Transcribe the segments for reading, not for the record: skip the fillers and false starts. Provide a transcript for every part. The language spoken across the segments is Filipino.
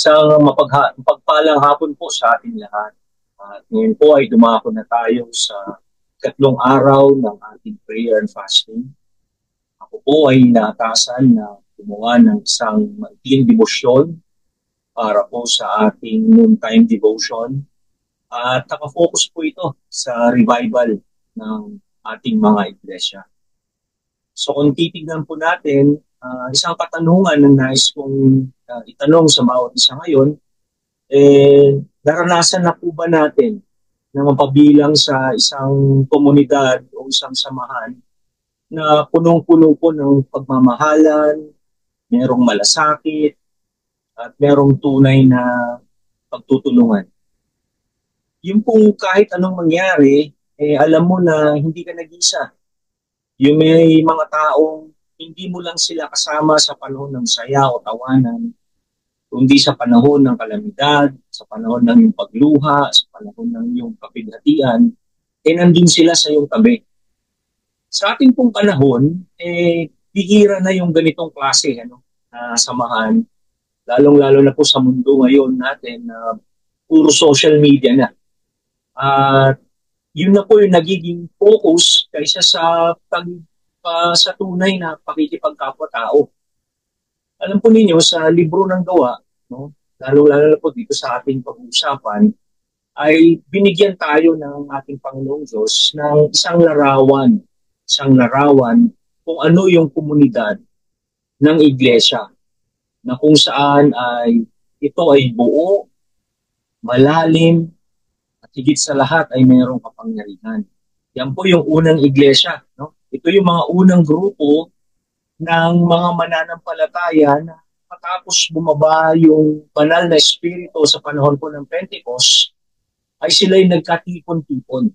Mapagpalang hapon po sa ating lahat. At ngayon po ay dumako na tayo sa ikatlong araw ng ating prayer and fasting. Ako po ay inaatasan na gumawa ng isang maikling debosyon para po sa ating noontime devotion. At nakafocus po ito sa revival ng ating mga iglesia. So kung titignan po natin, isang katanungan ng nais kong itanong sa bawat isa ngayon, naranasan na po ba natin na mapabilang sa isang komunidad o isang samahan na punong-puno po ng pagmamahalan, merong malasakit, at merong tunay na pagtutulungan. Yung pong kahit anong mangyari, alam mo na hindi ka nag-isa. Yung may mga taong hindi mo lang sila kasama sa panahon ng saya o tawanan, kundi sa panahon ng kalamidad, sa panahon ng iyong pagluha, sa panahon ng iyong kapighatian, nandun sila sa iyong tabi. Sa ating pong panahon, bihira na yung ganitong klase samahan, lalong-lalo na po sa mundo ngayon natin na puro social media na. At yun na po yung nagiging focus kaysa sa sa tunay na pakikipagkapwa-tao. Alam po ninyo, sa libro ng gawa, no, lalo-lalo na po dito sa ating pag-uusapan, ay binigyan tayo ng ating Panginoong Diyos ng isang larawan kung ano yung komunidad ng iglesia, na kung saan ay ito ay buo, malalim, at higit sa lahat ay mayroong kapangyarihan. Yan po yung unang iglesia. No? Ito yung mga unang grupo ng mga mananampalataya na matapos bumaba yung banal na espiritu sa panahon po ng Pentecost, ay sila'y nagkatipon-tipon.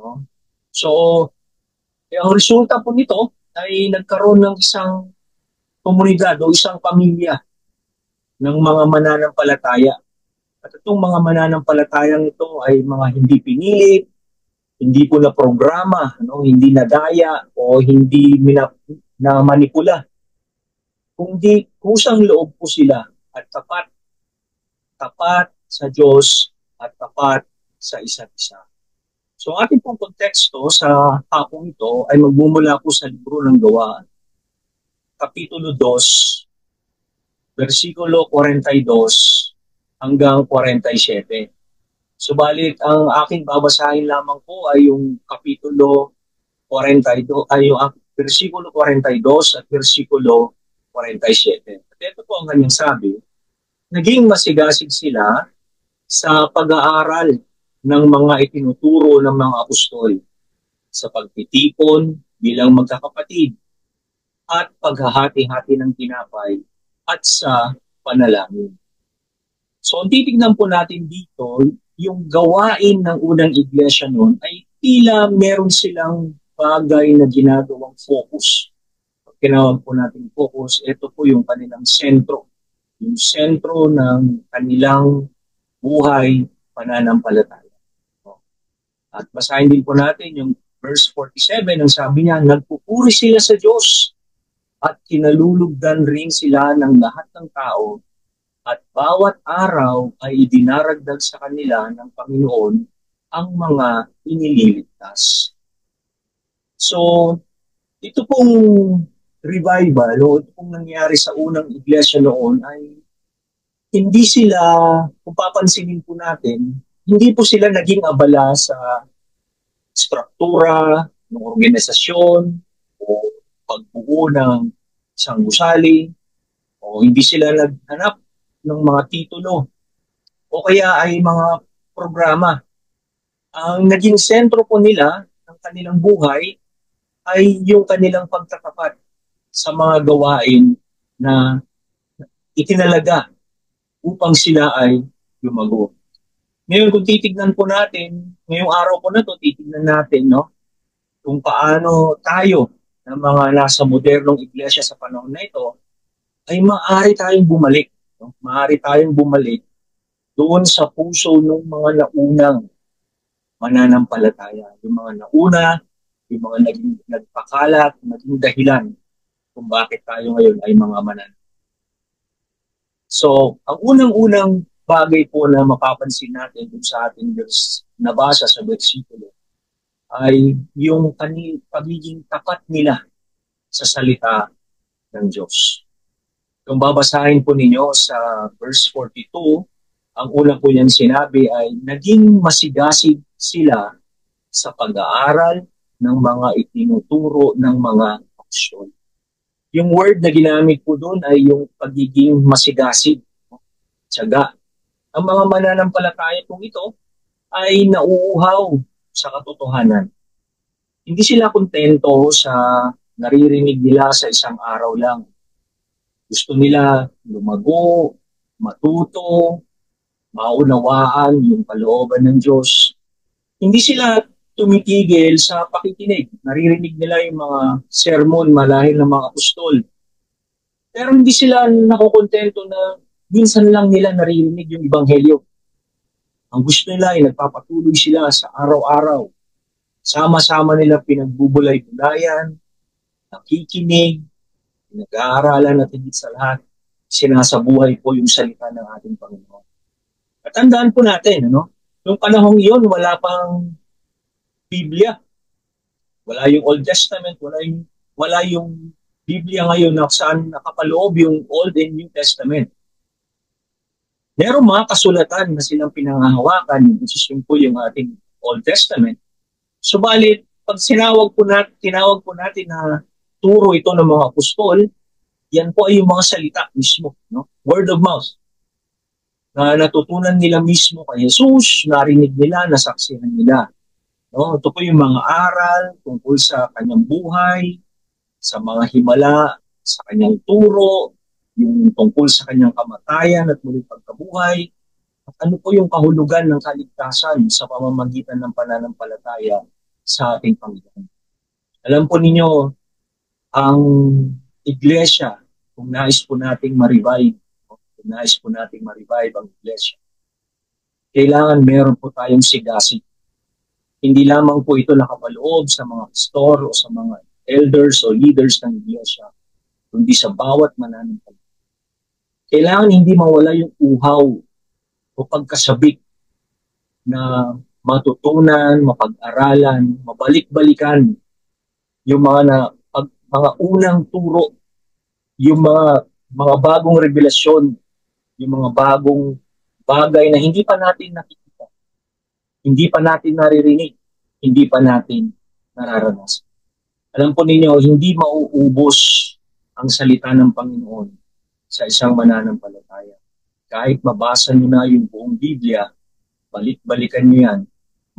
No? So, ang resulta po nito ay nagkaroon ng isang komunidad o isang pamilya ng mga mananampalataya. At itong mga mananampalatayang ito ay mga hindi pinilit, hindi po na programa, hindi nadaya o hindi na manipula. Kundi kusang loob po sila at tapat sa Diyos at tapat sa isa't isa. So ang ating pong konteksto sa hapong ito ay magmumula po sa libro ng Gawa, Kapitulo 2, versikulo 42 hanggang 47. Subalit ang aking babasahin lamang po ay yung Kapitulo 42, ay yung versikulo 42 at versikulo 47. At ito po ang kanyang sabi, naging masigasig sila sa pag-aaral ng mga itinuturo ng mga apostol, sa pagtitipon bilang magkakapatid, at paghahati-hati ng tinapay, at sa panalangin. So, ang titignan po natin dito, yung gawain ng unang iglesia noon ay tila meron silang bagay na ginagawang focus. Pag tinawag po natin focus, ito po yung kanilang sentro. Yung sentro ng kanilang buhay, pananampalataya. At basahin din po natin yung verse 47, ang sabi niya, nagpupuri sila sa Diyos at kinalulugdan rin sila ng lahat ng tao at bawat araw ay idinaragdag sa kanila ng Panginoon ang mga inililigtas. So, ito pong revival o ito pong nangyari sa unang iglesia noon ay hindi sila, kung papansinin po natin, hindi po sila naging abala sa struktura ng organisasyon o pagbuo ng isang gusali o hindi sila naghanap ng mga titulo o kaya ay mga programa. Ang naging sentro po nila ng kanilang buhay ay yung kanilang pagtatapat sa mga gawain na itinalaga upang sila ay lumago. Ngayon kung titignan po natin, ngayong araw po na to titignan natin kung paano tayo ng mga nasa modernong iglesia sa panahon na ito ay maaari tayong bumalik. Maaari tayong bumalik doon sa puso ng mga naunang mananampalataya. Yung mga nauna, yung mga nagpakalat, naging dahilan kung bakit tayo ngayon ay mga mananampalataya. So, ang unang-unang bagay po na mapapansin natin dun sa ating verse, nabasa sa versikulo ay yung pagiging tapat nila sa salita ng Diyos. Kung babasahin po ninyo sa verse 42, ang una po niyang sinabi ay naging masigasig sila sa pag-aaral ng mga itinuturo ng mga aksyon. Yung word na ginamit po doon ay yung pagiging masigasig, tiyaga. Ang mga mananampalataya pong ito ay nauuhaw sa katotohanan. Hindi sila kontento sa naririnig nila sa isang araw lang. Gusto nila lumago, matuto, maunawaan yung kalooban ng Diyos. Hindi sila tumitigil sa pakikinig. Naririnig nila yung mga sermon malahil ng mga apostol. Pero hindi sila nakokontento na minsan lang nila naririnig yung ebanghelyo. Ang gusto nila ay nagpapatuloy sila sa araw-araw. Sama-sama nila pinagbubulay-bulayan, nakikinig, pinag-aaralan at higit sa lahat, sinasabuhay po yung salita ng ating Panginoon. At tandaan po natin, noong panahong iyon, wala pang Biblia. Wala yung Old Testament, wala yung Biblia ngayon na saan nakapaloob yung Old and New Testament. Merong mga kasulatan na silang pinangahawakan, which is po yung ating Old Testament. Subalit, pag tinawag po natin na turo ito ng mga apostol, yan po ay yung mga salita mismo, word of mouth, na natutunan nila mismo kay Jesus, narinig nila, nasaksihan nila. Ito po yung mga aral tungkol sa kanyang buhay, sa mga himala, sa kanyang turo, yung tungkol sa kanyang kamatayan at muling pagkabuhay, at ano po yung kahulugan ng kaligtasan sa pamamagitan ng pananampalataya sa ating Panginoon. Alam po ninyo, ang iglesia, kung nais po nating ma-revive ang iglesia, kailangan meron po tayong sigasig. Hindi lamang po ito nakapaloob sa mga pastor o sa mga elders o leaders ng iglesia, kundi sa bawat mananampalataya. Kailangan hindi mawala yung uhaw o pagkasabik na matutunan, mapag-aralan, mabalik-balikan yung mga unang turo, yung mga bagong revelasyon, yung mga bagong bagay na hindi pa natin nakikita, hindi pa natin naririnig, hindi pa natin nararanasan. Alam po ninyo, hindi mauubos ang salita ng Panginoon sa isang mananampalataya. Kahit mabasa nyo na yung buong Biblia, balik-balikan nyo yan,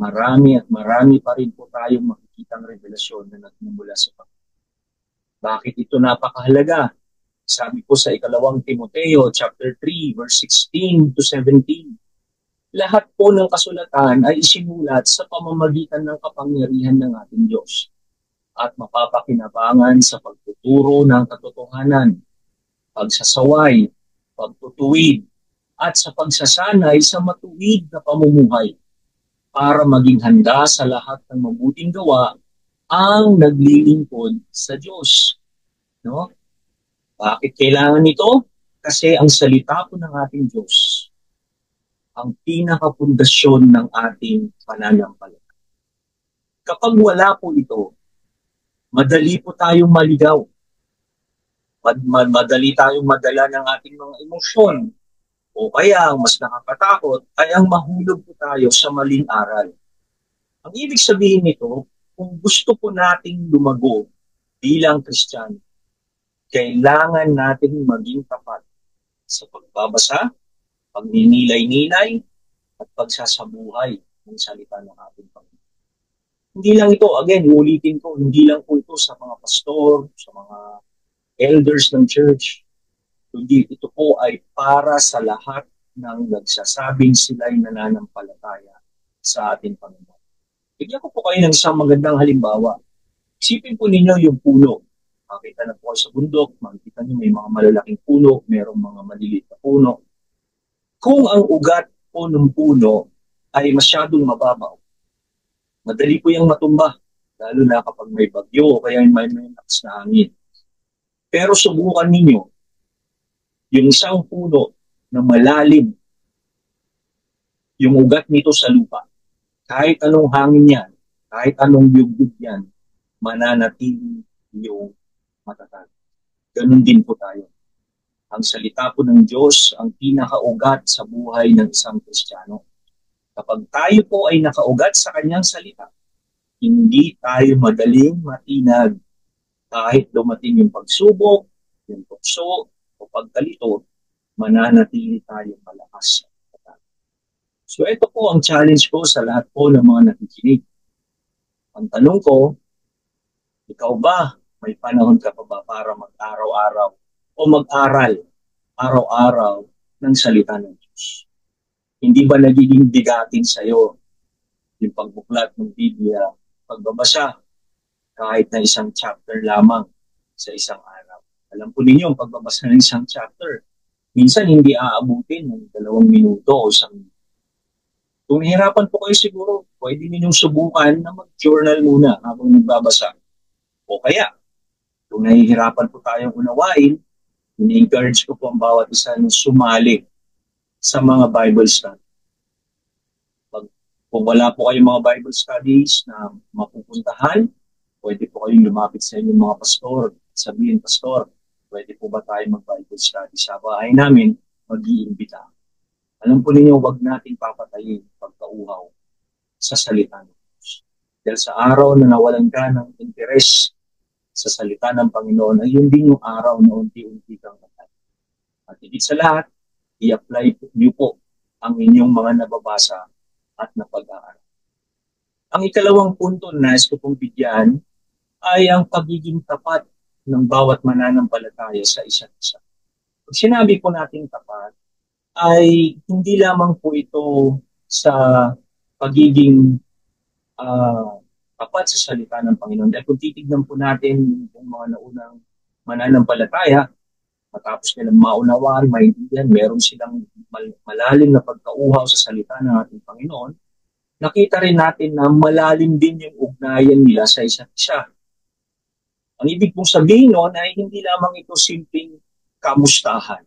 marami at marami pa rin po tayong makikitang revelasyon na nagmumula sa Panginoon. Bakit ito napakahalaga? Sabi po sa ikalawang Timoteo, chapter 3, verse 16 to 17, lahat po ng kasulatan ay isinulat sa pamamagitan ng kapangyarihan ng ating Diyos at mapapakinabangan sa pagtuturo ng katotohanan, pagsasaway, pagtutuwid, at sa pagsasanay sa matuwid na pamumuhay para maging handa sa lahat ng mabuting gawa ang naglilingkod sa Diyos. Bakit kailangan ito? Kasi ang salita po ng ating Diyos ang pinakapundasyon ng ating pananampalataya. Kapag wala po ito, madali po tayong maligaw. Madali tayong madala ng ating mga emosyon. O kaya, ang mas nakakatakot, ay ang mahulog po tayo sa maling aral. Ang ibig sabihin nito, kung gusto po nating lumago bilang Kristiyano, kailangan natin maging tapat sa pagbabasa, pagninilay-nilay, at pagsasabuhay ng salita ng ating Panginoon. Hindi lang ito, again, ulitin ko, hindi lang po ito sa mga pastor, sa mga elders ng church, kundi ito po ay para sa lahat ng nagsasabing sila'y nananampalataya sa ating Panginoon. Bigyan ko po kayo ng isang magandang halimbawa. Isipin po ninyo yung puno. Makita na po kayo sa bundok, makikita nyo may mga malalaking puno, mayroong mga maliliit na puno. Kung ang ugat po ng puno ay masyadong mababaw, madali po yung matumba, lalo na kapag may bagyo o kaya may lakas na hangin. Pero subukan ninyo, yung isang puno na malalim yung ugat nito sa lupa. Kahit anong hangin yan, kahit anong yugyug yan, mananatili yung matatag. Ganun din po tayo. Ang salita po ng Diyos ang pinakaugat sa buhay ng isang Kristiyano. Kapag tayo po ay nakaugat sa kanyang salita, hindi tayo madaling matinag kahit dumating yung pagsubok, yung tukso, o pagkalito, mananatili tayo malakas. So ito po ang challenge ko sa lahat po ng mga nakikinig. Ang tanong ko, ikaw ba, may panahon ka pa ba para mag-araw-araw o mag-aral araw-araw ng salita ng Diyos? Hindi ba nagiging bigatin sa'yo yung pagbuklat ng Biblia, pagbabasa, kahit na isang chapter lamang sa isang araw? Alam po ninyo, ang pagbabasa ng isang chapter, minsan hindi aabutin ng 2 minuto o 1 minuto. Kung nahihirapan po kayo siguro, pwede ninyong subukan na mag-journal muna habang nagbabasa. O kaya, kung nahihirapan po tayong unawain, ini-encourage ko po ang bawat isa na sumali sa mga Bible study. Kung wala po kayong mga Bible studies na mapupuntahan, pwede po kayong lumapit sa inyong mga pastor. Sabihin, pastor, pwede po ba tayo mag-Bible study sa bahay namin? Mag-iimbita. Alam po ninyo, wag natin papatayin pagkauhaw sa salita ng Diyos. Dahil sa araw na nawalan ka ng interes sa salita ng Panginoon, ay yun din yung araw na unti-unti kang matay. At higit sa lahat, i-apply niyo po ang inyong mga nababasa at napag-aaral. Ang ikalawang punto na nais ko pong bigyan ay ang pagiging tapat ng bawat mananampalataya sa isa't isa. Pag sinabi po natin tapat, ay hindi lamang po ito sa pagiging tapat sa salita ng Panginoon. Dahil kung titignan po natin yung mga naunang mananampalataya, matapos nilang maunawaan, maintindihan, meron silang malalim na pagkauhaw sa salita ng ating Panginoon, nakita rin natin na malalim din yung ugnayan nila sa isa't isa. Ang ibig pong sabihin noon ay hindi lamang ito simpleng kamustahan.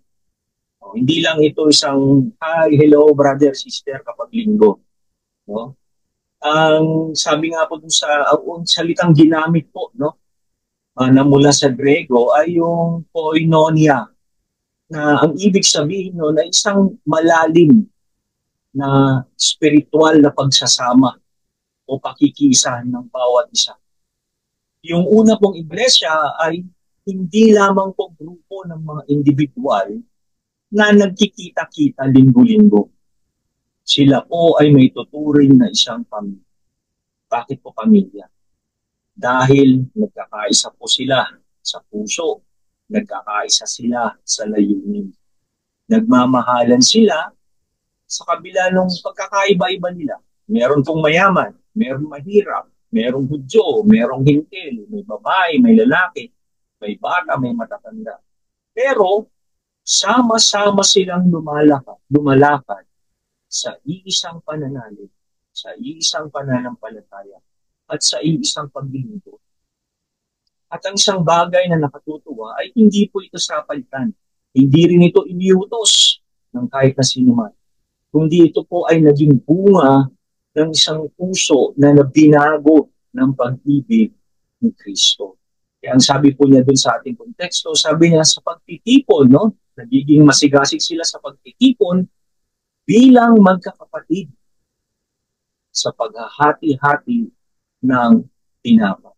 Hindi lang ito isang, hi, hello, brother, sister, kapag linggo. No? Ang sabi nga po dun sa ang salitang ginamit po, no? Na mula sa Grego ay yung koinonia, na ang ibig sabihin noon ay isang malalim na spiritual na pagsasama o pakikisa ng bawat isa. Yung una pong iglesia ay hindi lamang po grupo ng mga individual na nagkikita-kita linggo-linggo. Sila po ay may tuturing na isang pamilya. Bakit po pamilya? Dahil nagkakaisa po sila sa puso, nagkakaisa sila sa layunin. Nagmamahalan sila sa kabila ng pagkakaiba-iba nila. Meron pong mayaman, meron mahirap, merong Hudyo, merong hintil, may babae, may lalaki, may bata, may matatanda. Pero sama-sama silang lumalakad sa iisang pananalig, sa iisang pananampalataya, at sa iisang paglilingkod. At ang isang bagay na nakatutuwa ay hindi po ito sapalitan. Hindi rin ito iniutos ng kahit na sino man. Kundi ito po ay naging bunga ng isang puso na nabinago ng pag-ibig ni Kristo. Kaya ang sabi po niya dun sa ating konteksto, sabi niya sa pagtitipon, no? Nagiging masigasig sila sa pagtitipon bilang magkakapatid sa paghahati-hati ng tinapay.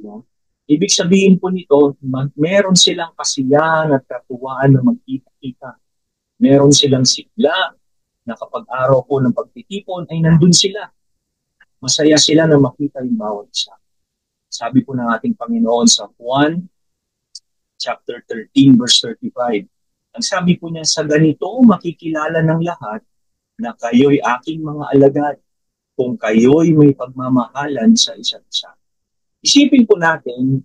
No? Ibig sabihin po nito, meron silang kasiyahan at katuwaan na magkita-kita. Meron silang sigla na kapag araw po ng pagtitipon ay nandun sila. Masaya sila na makita yung bawat isa. Sabi po ng ating Panginoon sa Juan chapter 13 verse 35. Ang sabi po niya, sa ganito makikilala ng lahat na kayo'y aking mga alagad kung kayo'y may pagmamahalan sa isa't isa. Isipin po natin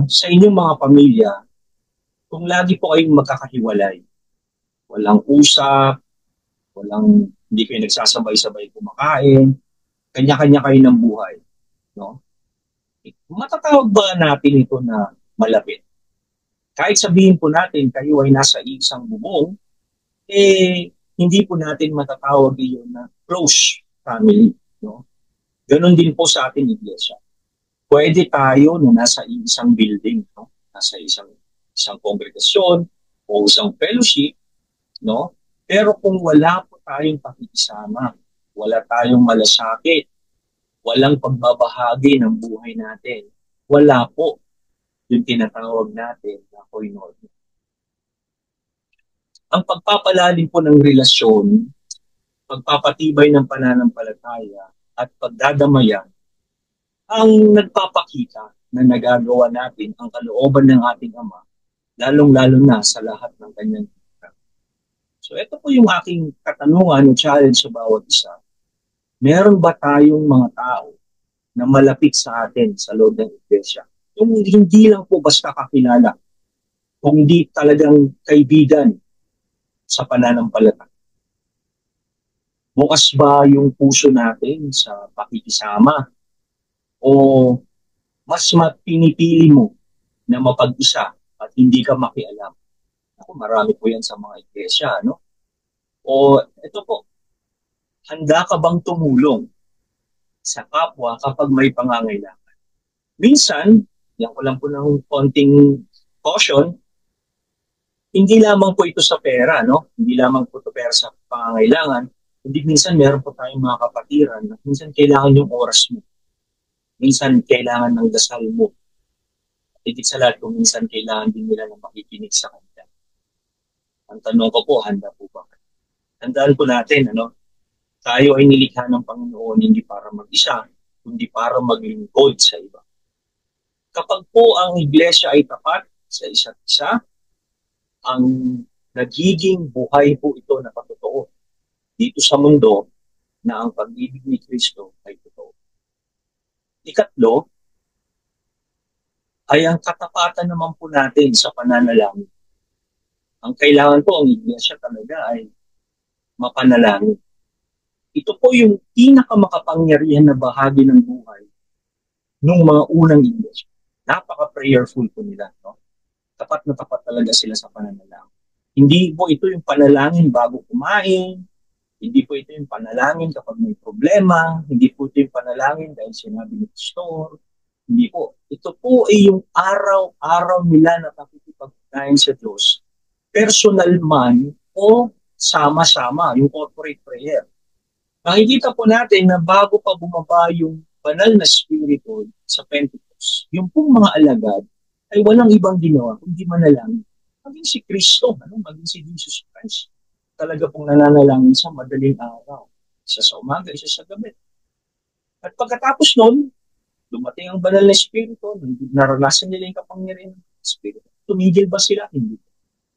sa inyong mga pamilya, kung lagi po kayong magkakahiwalay, walang usap, hindi kayo nagsasabay-sabay kumakain, kanya-kanya kayo ng buhay. No? Matatawag ba natin ito na malapit? Kahit sabihin po natin kayo ay nasa isang bubong, hindi po natin matatawag iyon na close family. No? Ganon din po sa ating iglesia. Pwede tayo na nasa isang building, no? Nasa isang kongregasyon o isang fellowship, no? Pero kung wala po tayong pakikisama, wala tayong malasakit, walang pagbabahagi ng buhay natin, wala po yung tinatawag natin na koinonia. Ang pagpapalalim po ng relasyon, pagpapatibay ng pananampalataya at pagdadamayan ang nagpapakita na nagagawa natin ang kalooban ng ating Ama, lalong-lalo na sa lahat ng kanyang kita. So ito po yung aking katanungan o challenge sa bawat isa. Meron ba tayong mga tao na malapit sa atin sa loob ng iglesia? Yung hindi lang po basta kakilala, kundi talagang kaibigan sa pananampalataya. Bukas ba yung puso natin sa pakikisama? O mas pinipili mo na mapag-isa at hindi ka makialam? Ako, marami po yan sa mga iglesia, no? O ito po, handa ka bang tumulong sa kapwa kapag may pangangailangan? Minsan, yan ko lang po ng konting caution, hindi lamang po ito sa pera, no? Hindi lamang po ito pera sa pangangailangan. Hindi minsan meron po tayong mga kapatiran na minsan kailangan yung oras mo. Minsan kailangan ng dasal mo. Higit sa lahat kung minsan kailangan din nila na makikinig sa kanila. Ang tanong ko po, handa po ba? Tandaan po natin, ano? Tayo ay nilikha ng Panginoon hindi para mag-isa, kundi para maglingkod sa iba. Kapag po ang iglesia ay tapat sa isa't isa, ang nagiging buhay po ito na patotoo dito sa mundo na ang pag-ibig ni Kristo ay totoo. Ikatlo, ay ang katapatan naman po natin sa pananalangin. Ang kailangan po ang iglesia talaga ay mapanalangin. Ito po yung pinakamakapangyarihan na bahagi ng buhay ng mga unang iglesia. Napaka-prayerful po nila. No? Tapat na tapat talaga sila sa pananalangin. Hindi po ito yung panalangin bago kumain, hindi po ito yung panalangin kapag may problema, hindi po ito yung panalangin dahil sinabi ni pastor, hindi po. Ito po ay yung araw-araw nila na pakikipagpugnayan sa Diyos, personal man o sama-sama, yung corporate prayer. Nakikita po natin na bago pa bumaba yung banal na spirito sa Pentecost, yung pong mga alagad ay walang ibang ginawa kundi manalangin. Maging si Kristo, maging si Jesus Christ. Talaga pong nananalangin sa madaling araw. Isa sa umaga, isa sa gabi. At pagkatapos nun, dumating ang banal na spirito, naranasan nila yung kapangyarihan ng spirito. Tumigil ba sila? Hindi.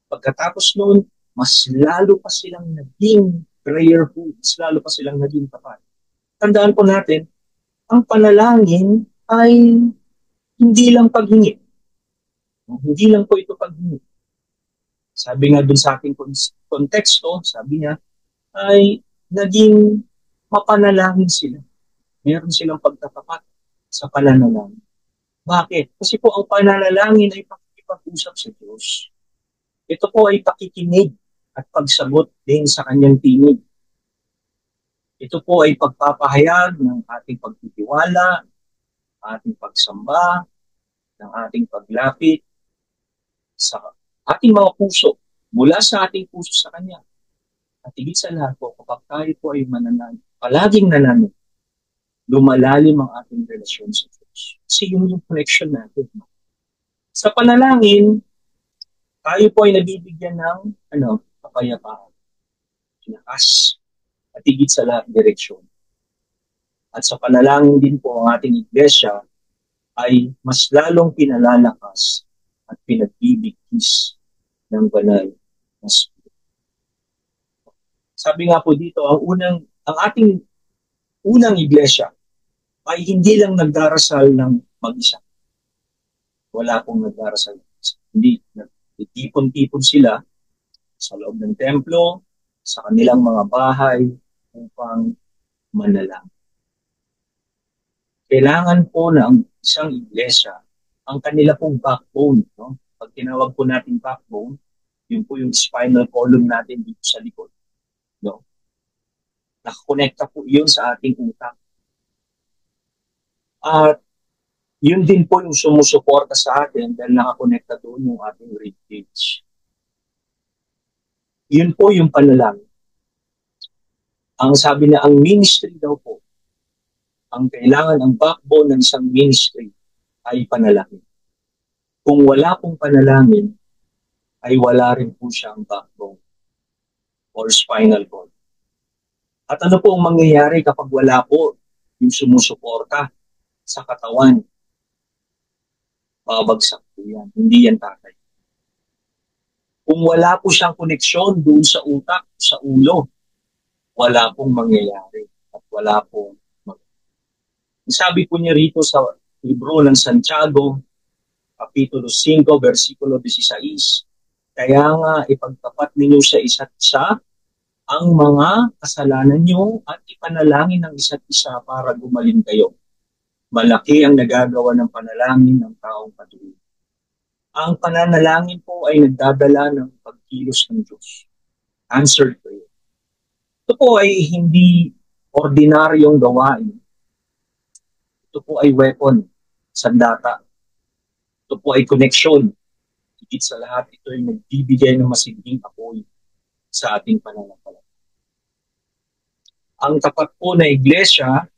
Pagkatapos nun, mas lalo pa silang naging prayerful, mas lalo pa silang naging tapat. Tandaan po natin, ang panalangin ay hindi lang paghingi. Hindi lang po ito paghingi. Sabi nga dun sa ating konteksto, sabi niya, ay naging mapanalangin sila. Meron silang pagtatapat sa pananalangin. Bakit? Kasi po ang pananalangin ay pakikipag-usap sa Diyos. Ito po ay pakikinig at pagsagot din sa kanyang tinig. Ito po ay pagpapahayag ng ating pagtitiwala, ating pagsamba, ng ating paglapit sa ating mga puso, mula sa ating puso sa Kanya. At higit sa lahat po, kapag tayo po ay mananalo, palaging nananalo, lumalalim ang ating relasyon sa Diyos. Kasi yung connection natin. Sa panalangin, tayo po ay nabibigyan ng kapayapaan, lakas, at higit sa lahat, direksyon. At sa panalangin din po ang ating iglesia ay mas lalong pinalalakas at pinagbibigkis ng banal na Espiritu. Sabi nga po dito, ang ating unang iglesia ay hindi lang nagdarasal ng mag-isa. Wala pong nagdarasal ng mag-isa. Hindi, nagtipon-tipon sila sa loob ng templo, sa kanilang mga bahay, upang manalangin. Kailangan po na ang isang iglesia, ang kanila pong backbone, no? Pag tinawag po natin backbone, Yun po yung spinal column natin dito sa likod. No? Nakakonekta po yun sa ating utak. At yun din po yung sumusuporta sa atin dahil nakakonekta doon yung ating ribcage. Yun po yung panalangin. Ang sabi na ang ministry daw po, ang kailangan, ang backbone ng isang ministry ay panalangin. Kung wala pong panalangin, ay wala rin po siyang backbone or spinal cord. At ano po ang mangyayari kapag wala po yung sumusuporta sa katawan? Babagsak po yan. Hindi yan tatay. Kung wala po siyang koneksyon doon sa utak, sa ulo, wala pong mangyayari at wala pong sabi po niya rito sa libro ng Santiago, Kapitulo 5, versikulo 16, kaya nga ipagtapat ninyo sa isa't isa ang mga kasalanan nyo at ipanalangin ng isa't isa para gumaling kayo. Malaki ang nagagawa ng panalangin ng taong patuloy. Ang pananalangin po ay nagdadala ng pagkilos ng Diyos. Answered prayer. Ito po ay hindi ordinaryong gawain. Ito po ay weapon, sandata. Ito po ay koneksyon. Higit sa lahat, ito ay nagbibigay ng masiging apoy sa ating pananampalataya. Ang tapat po na iglesia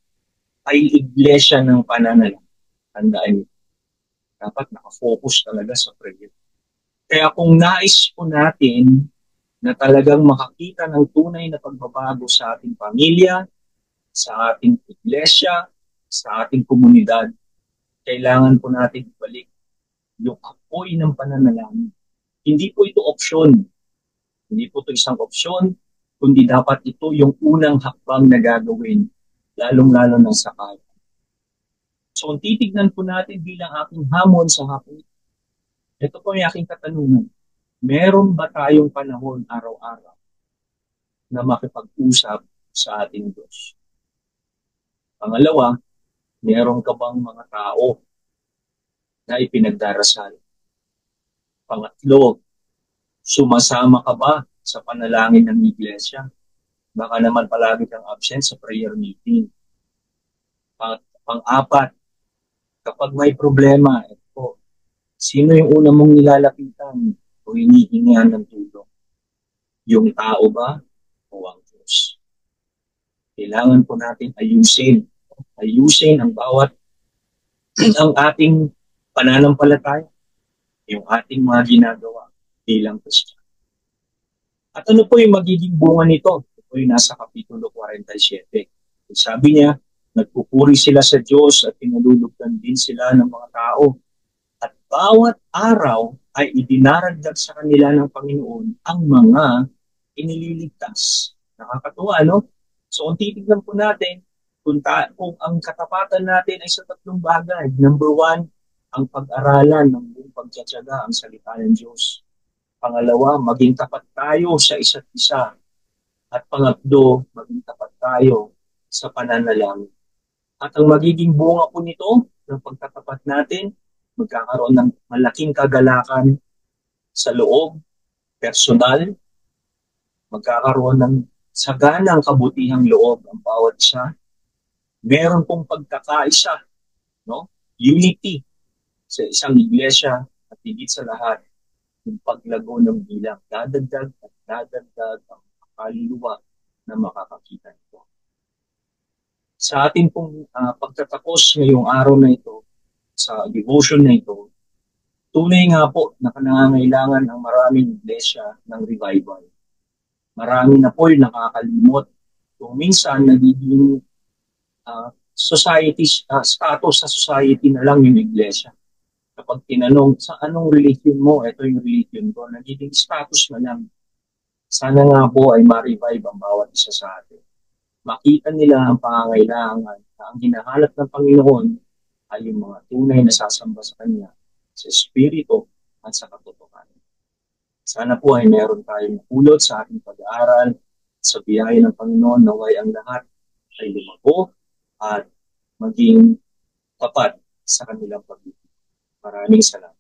ay iglesia ng pananalangin. Tandaan niyo. Dapat nakafocus talaga sa prayer. Kaya kung nais po natin na talagang makakita ng tunay na pagbabago sa ating pamilya, sa ating iglesia, sa ating komunidad, kailangan po natin ibalik yung apoy ng pananalangin. Hindi po ito opsyon. Hindi po ito isang opsyon, kundi dapat ito yung unang hakbang na gagawin, lalong-lalo ng sakay. So kung titignan po natin bilang aking hamon sa hapon, ito po yung aking katanungan. Meron ba tayong panahon araw-araw na makipag-usap sa ating Diyos? Pangalawa, meron ka bang mga tao na ipinagdarasal? Pangatlo, sumasama ka ba sa panalangin ng iglesia? Baka naman palagi kang absent sa prayer meeting. Pang-apat, kapag may problema, ito, sino yung una mong nilalapitan o hinihingihan ng tulong? Yung tao ba o ang Diyos? Kailangan po natin ayusin ang bawat ang ating pananampalataya, yung ating mga ginagawa bilang Kristiyan. At ano po yung magiging bunga nito? Ito po yung nasa Kapitulo 47. Sabi niya, nagpupuri sila sa Diyos at pinalulugdan din sila ng mga tao. At bawat araw ay idinaragdag sa kanila ng Panginoon ang mga inililigtas. Nakakatuwa, no? So kung titignan po natin, kung ang katapatan natin ay sa tatlong bagay. Number one, ang pag-aralan ng buong pagtsatsaga ang salita ng Diyos. Pangalawa, maging tapat tayo sa isa't isa. At pangatlo, maging tapat tayo sa pananalangin. At ang magiging bunga po nito, ng pagtatapat natin, magkakaroon ng malaking kagalakan sa loob, personal, magkakaroon ng saganang kabutihang loob ang bawat isa. Meron pong pagkakaisa, no? Unity sa isang iglesia at higit sa lahat, yung paglago ng bilang. Dadagdag at dadagdag ang kaluluwa na makakakita nito. Sa ating pong pagtatapos ngayong araw na ito, sa devotion na ito, tunay nga po na nangangailangan ang maraming iglesia ng revival. Marami na po yung nakakalimot. Kung minsan nagiging status sa society na lang yung iglesia. Kapag tinanong, sa anong religion mo? Ito yung religion ko. Nagiging status na lang. Sana nga po ay ma-revive ang bawat isa sa atin. Makita nila ang pangangailangan na ang hinahanap ng Panginoon ay yung mga tunay na sasamba sa Kanya sa Espiritu at sa katotohanan. Sana po ay meron tayong pulot sa ating pag-aaral sa biyaya ng Panginoon naway ang lahat ay lumago at maging tapat sa kanilang pag-ibig. Maraming salamat.